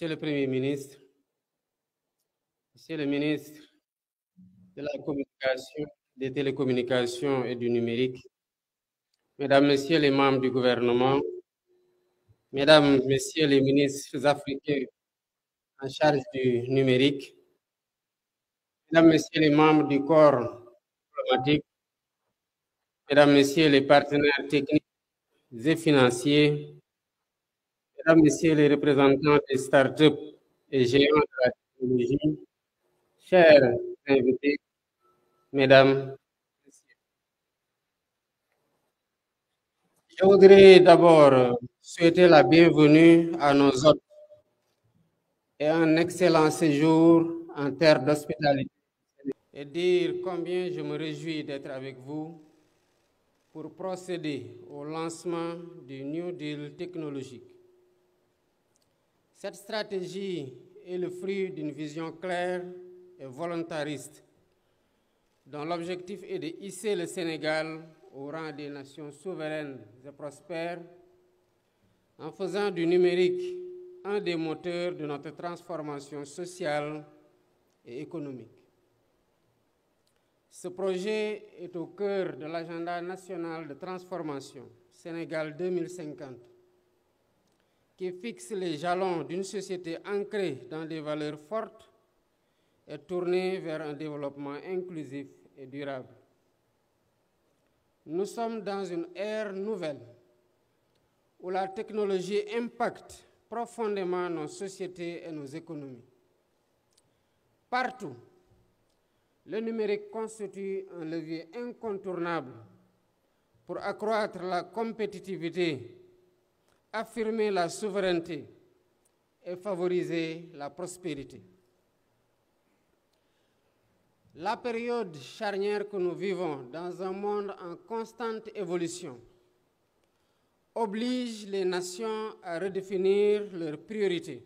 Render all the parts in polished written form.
Monsieur le Premier ministre, Monsieur le ministre de la Communication, des télécommunications et du numérique, Mesdames, Messieurs les membres du gouvernement, Mesdames, Messieurs les ministres africains en charge du numérique, Mesdames, Messieurs les membres du corps diplomatique, Mesdames, Messieurs les partenaires techniques et financiers, Mesdames, Messieurs les représentants des startups et géants de la technologie, chers invités, Mesdames, Messieurs. Je voudrais d'abord souhaiter la bienvenue à nos hôtes et un excellent séjour en terre d'hospitalité et dire combien je me réjouis d'être avec vous pour procéder au lancement du New Deal technologique. Cette stratégie est le fruit d'une vision claire et volontariste dont l'objectif est de hisser le Sénégal au rang des nations souveraines et prospères en faisant du numérique un des moteurs de notre transformation sociale et économique. Ce projet est au cœur de l'agenda national de transformation Sénégal 2050 qui fixe les jalons d'une société ancrée dans des valeurs fortes et tournée vers un développement inclusif et durable. Nous sommes dans une ère nouvelle où la technologie impacte profondément nos sociétés et nos économies. Partout, le numérique constitue un levier incontournable pour accroître la compétitivité, affirmer la souveraineté et favoriser la prospérité. La période charnière que nous vivons dans un monde en constante évolution oblige les nations à redéfinir leurs priorités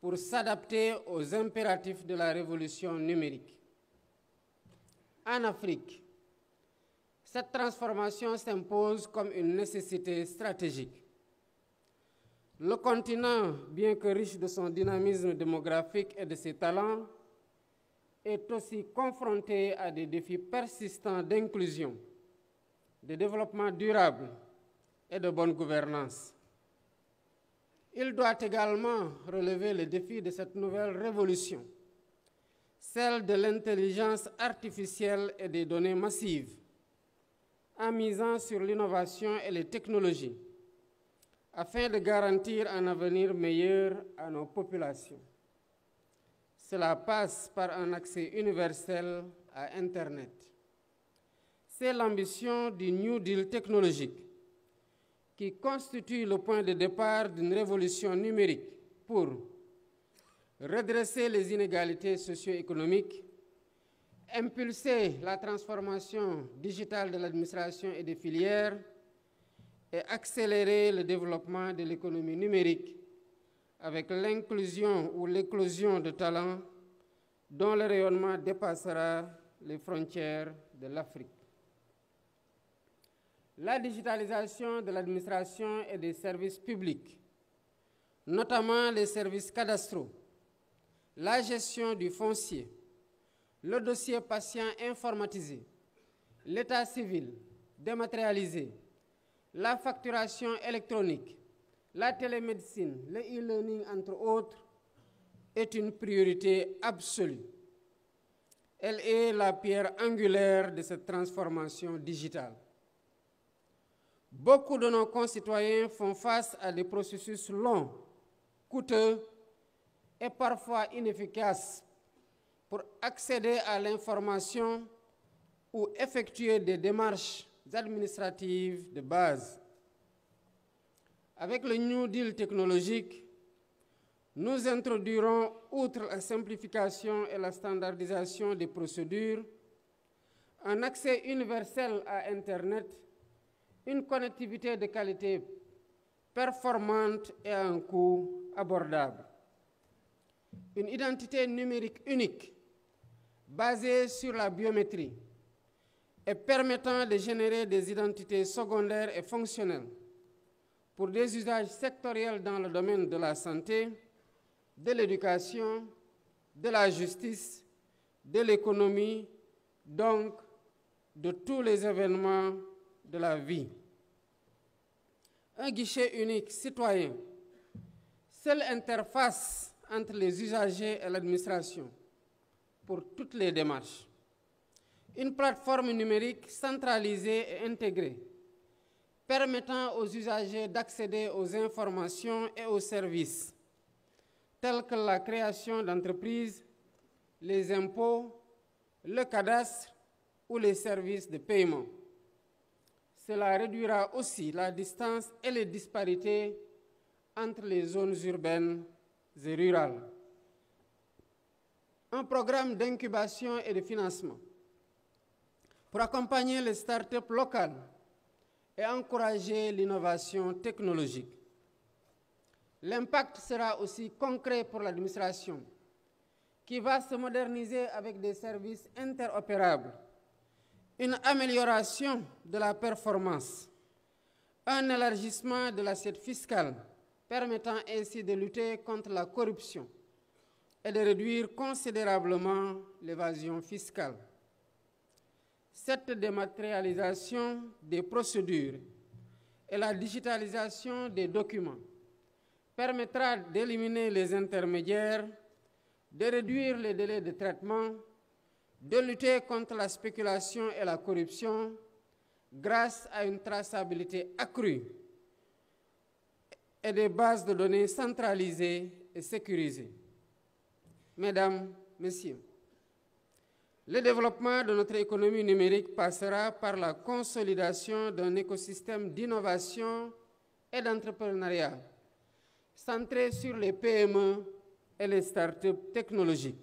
pour s'adapter aux impératifs de la révolution numérique. En Afrique, cette transformation s'impose comme une nécessité stratégique. Le continent, bien que riche de son dynamisme démographique et de ses talents, est aussi confronté à des défis persistants d'inclusion, de développement durable et de bonne gouvernance. Il doit également relever le défi de cette nouvelle révolution, celle de l'intelligence artificielle et des données massives, en misant sur l'innovation et les technologies, afin de garantir un avenir meilleur à nos populations. Cela passe par un accès universel à Internet. C'est l'ambition du New Deal technologique qui constitue le point de départ d'une révolution numérique pour redresser les inégalités socio-économiques, impulser la transformation digitale de l'administration et des filières et accélérer le développement de l'économie numérique avec l'inclusion ou l'éclosion de talents dont le rayonnement dépassera les frontières de l'Afrique. La digitalisation de l'administration et des services publics, notamment les services cadastraux, la gestion du foncier, le dossier patient informatisé, l'état civil dématérialisé, la facturation électronique, la télémédecine, le e-learning, entre autres, est une priorité absolue. Elle est la pierre angulaire de cette transformation digitale. Beaucoup de nos concitoyens font face à des processus longs, coûteux et parfois inefficaces pour accéder à l'information ou effectuer des démarches administratives de base. Avec le New Deal technologique, nous introduirons, outre la simplification et la standardisation des procédures, un accès universel à Internet, une connectivité de qualité performante et à un coût abordable. Une identité numérique unique, basée sur la biométrie et permettant de générer des identités secondaires et fonctionnelles pour des usages sectoriels dans le domaine de la santé, de l'éducation, de la justice, de l'économie, donc de tous les événements de la vie. Un guichet unique citoyen, seule interface entre les usagers et l'administration pour toutes les démarches. Une plateforme numérique centralisée et intégrée, permettant aux usagers d'accéder aux informations et aux services, tels que la création d'entreprises, les impôts, le cadastre ou les services de paiement. Cela réduira aussi la distance et les disparités entre les zones urbaines et rurales. Un programme d'incubation et de financement pour accompagner les startups locales et encourager l'innovation technologique. L'impact sera aussi concret pour l'administration, qui va se moderniser avec des services interopérables, une amélioration de la performance, un élargissement de l'assiette fiscale, permettant ainsi de lutter contre la corruption et de réduire considérablement l'évasion fiscale. Cette dématérialisation des procédures et la digitalisation des documents permettra d'éliminer les intermédiaires, de réduire les délais de traitement, de lutter contre la spéculation et la corruption grâce à une traçabilité accrue et des bases de données centralisées et sécurisées. Mesdames, Messieurs, le développement de notre économie numérique passera par la consolidation d'un écosystème d'innovation et d'entrepreneuriat centré sur les PME et les startups technologiques.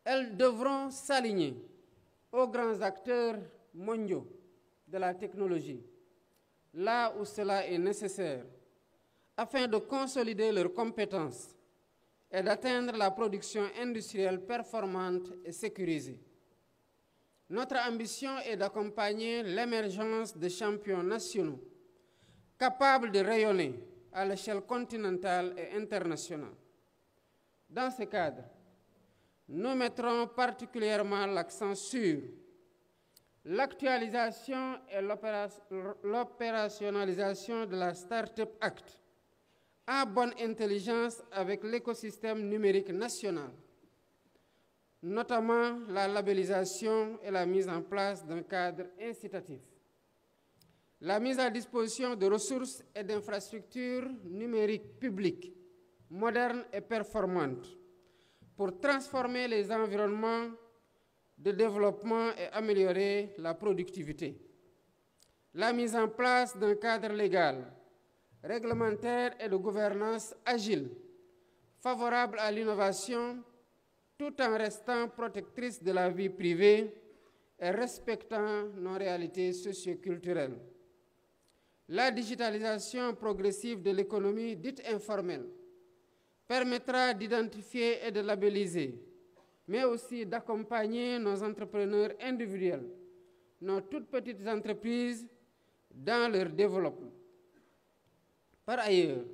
Elles devront s'aligner aux grands acteurs mondiaux de la technologie, là où cela est nécessaire, afin de consolider leurs compétences et d'atteindre la production industrielle performante et sécurisée. Notre ambition est d'accompagner l'émergence de champions nationaux capables de rayonner à l'échelle continentale et internationale. Dans ce cadre, nous mettrons particulièrement l'accent sur l'actualisation et l'opérationnalisation de la Startup Act en bonne intelligence avec l'écosystème numérique national, notamment la labellisation et la mise en place d'un cadre incitatif. La mise à disposition de ressources et d'infrastructures numériques publiques, modernes et performantes, pour transformer les environnements de développement et améliorer la productivité. La mise en place d'un cadre légal, réglementaire et de gouvernance agile, favorable à l'innovation, tout en restant protectrice de la vie privée et respectant nos réalités socio-culturelles. La digitalisation progressive de l'économie dite informelle permettra d'identifier et de labelliser, mais aussi d'accompagner nos entrepreneurs individuels, nos toutes petites entreprises dans leur développement. Par ailleurs,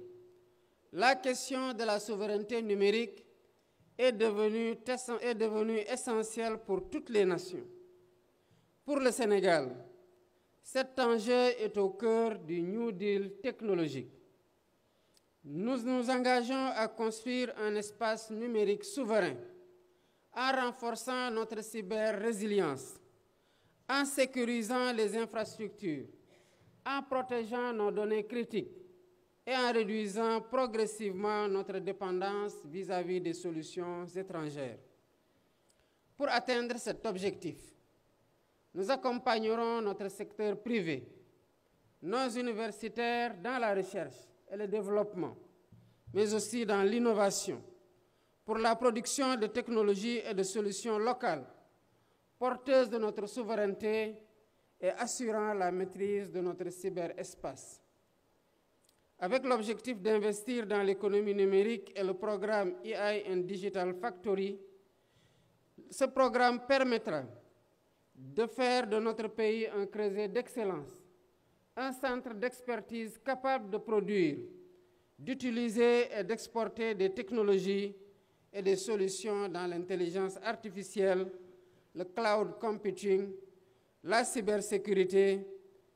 la question de la souveraineté numérique est devenue essentielle pour toutes les nations. Pour le Sénégal, cet enjeu est au cœur du New Deal technologique. Nous nous engageons à construire un espace numérique souverain en renforçant notre cyber-résilience, en sécurisant les infrastructures, en protégeant nos données critiques et en réduisant progressivement notre dépendance vis-à-vis des solutions étrangères. Pour atteindre cet objectif, nous accompagnerons notre secteur privé, nos universitaires dans la recherche et le développement, mais aussi dans l'innovation, pour la production de technologies et de solutions locales, porteuses de notre souveraineté et assurant la maîtrise de notre cyberespace. Avec l'objectif d'investir dans l'économie numérique et le programme AI and Digital Factory, ce programme permettra de faire de notre pays un creuset d'excellence, un centre d'expertise capable de produire d'utiliser et d'exporter des technologies et des solutions dans l'intelligence artificielle, le cloud computing, la cybersécurité,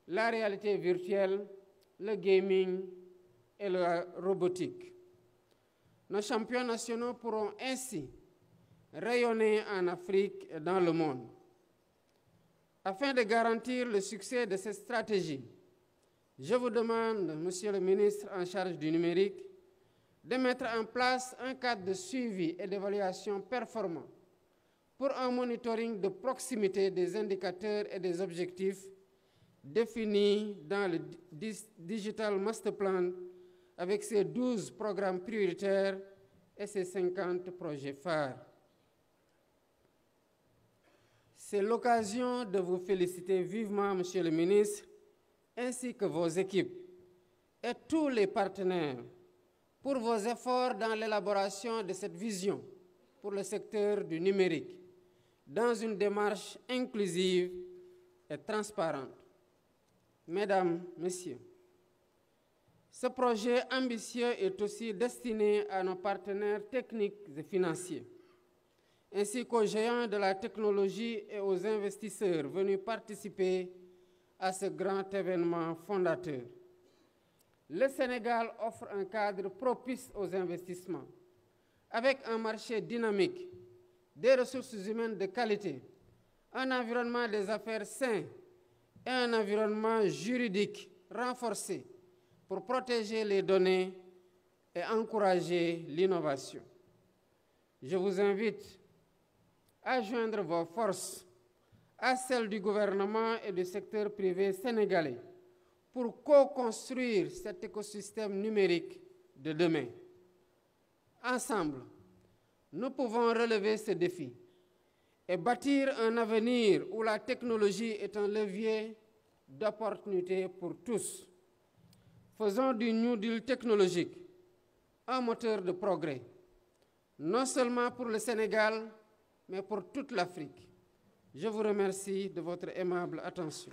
la réalité virtuelle, le gaming et la robotique. Nos champions nationaux pourront ainsi rayonner en Afrique et dans le monde. Afin de garantir le succès de cette stratégie, je vous demande, Monsieur le ministre en charge du numérique, de mettre en place un cadre de suivi et d'évaluation performant pour un monitoring de proximité des indicateurs et des objectifs définis dans le Digital Master Plan avec ses 12 programmes prioritaires et ses 50 projets phares. C'est l'occasion de vous féliciter vivement, Monsieur le ministre, ainsi que vos équipes et tous les partenaires pour vos efforts dans l'élaboration de cette vision pour le secteur du numérique, dans une démarche inclusive et transparente. Mesdames, Messieurs, ce projet ambitieux est aussi destiné à nos partenaires techniques et financiers, ainsi qu'aux géants de la technologie et aux investisseurs venus participer à ce grand événement fondateur. Le Sénégal offre un cadre propice aux investissements, avec un marché dynamique, des ressources humaines de qualité, un environnement des affaires sain et un environnement juridique renforcé pour protéger les données et encourager l'innovation. Je vous invite à joindre vos forces à celles du gouvernement et du secteur privé sénégalais pour co-construire cet écosystème numérique de demain. Ensemble, nous pouvons relever ce défi et bâtir un avenir où la technologie est un levier d'opportunité pour tous. Faisons du New Deal technologique un moteur de progrès, non seulement pour le Sénégal, mais pour toute l'Afrique. Je vous remercie de votre aimable attention.